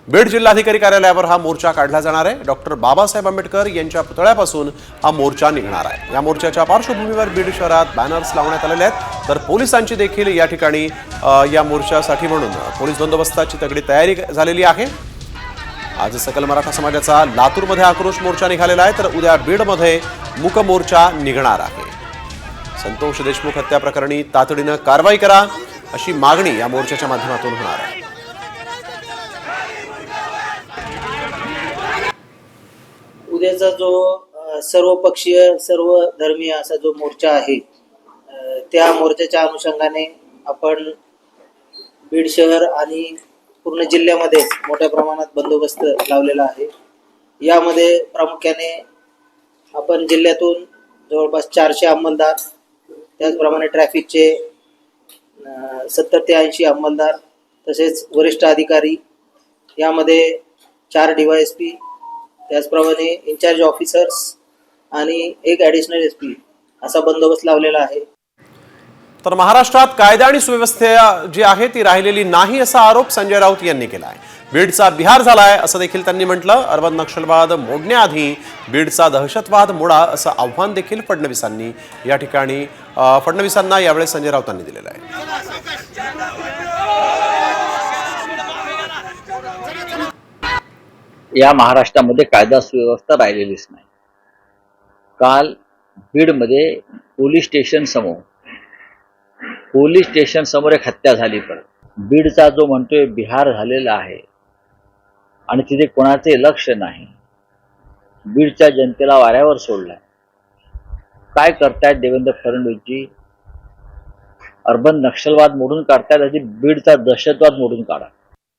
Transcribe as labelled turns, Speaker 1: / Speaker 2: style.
Speaker 1: बीड जिल्हाधिकारी कार्यालयावर हा मोर्चा काढला जाणार आहे। डॉक्टर बाबासाहेब आंबेडकर यांच्या पुतळ्यापासून हा मोर्चा निघणार आहे। या मोर्चाच्या पार्श्वभूमीवर बीड शहरात बॅनर्स लावण्यात आलेले आहेत, तर पोलिसांची देखील या ठिकाणी या मोर्चासाठी म्हणून पोलीस बंदोबस्ताची तगडी तयारी झालेली आहे। आज सकल मराठा समाजाचा लातूरमध्ये आक्रोश मोर्चा निघालेला आहे, तर उद्या बीडमध्ये मूक मोर्चा निघणार आहे। संतोष देशमुख हत्या प्रकरणी तातडीने कारवाई करा अशी मागणी या मोर्चाच्या माध्यमातून होणार आहे।
Speaker 2: उद्याचा जो सर्वपक्षीय सर्व धर्मीय असा जो मोर्चा आहे, त्या मोर्चाच्या अनुषंगाने आपण बीड शहर आणि पूर्ण जिल्ह्यामध्ये मोठ्या प्रमाणात बंदोबस्त लावलेला आहे। यामध्ये प्रामुख्याने आपण जिल्ह्यातून जवळपास 400 अंमलदार, त्याचप्रमाणे ट्रॅफिकचे 70 ते 80 अंमलदार, तसेच वरिष्ठ अधिकारी, यामध्ये 4 DYSP, त्याचप्रमाणे इन्चार्ज ऑफिसर्स आणि 1 ॲडिशनल SP असा बंदोबस्त लावलेला आहे।
Speaker 1: तर महाराष्ट्रात कायदा आणि सुव्यवस्था जी आहे ती राहिलेली नाही असा आरोप संजय राऊत यांनी केला आहे। बीडचा बिहार झालाय असं देखील त्यांनी म्हटलं। अर्बन नक्षलवाद मोडण्याआधी बीडचा दहशतवाद मोडा असं आव्हान देखील फडणवीसांनी या ठिकाणी फडणवीसांना यावेळी संजय राऊतांनी दिलेलं आहे।
Speaker 3: या महाराष्ट्रामध्ये कायदा सुव्यवस्था राहिलेलीच नाही। काल बीडमध्ये पोलीस स्टेशन समोर एक हत्या झाली। पण बीडचा जो म्हणतोय बिहार झालेला आहे आणि तिथे कोणाचे लक्ष नाही, बीडच्या जनतेला वाऱ्यावर सोडलाय। काय करतायत देवेंद्र फडणवीसजी? अर्बन नक्षलवाद मोडून काढतायत, आधी बीडचा दहशतवाद मोडून काढा।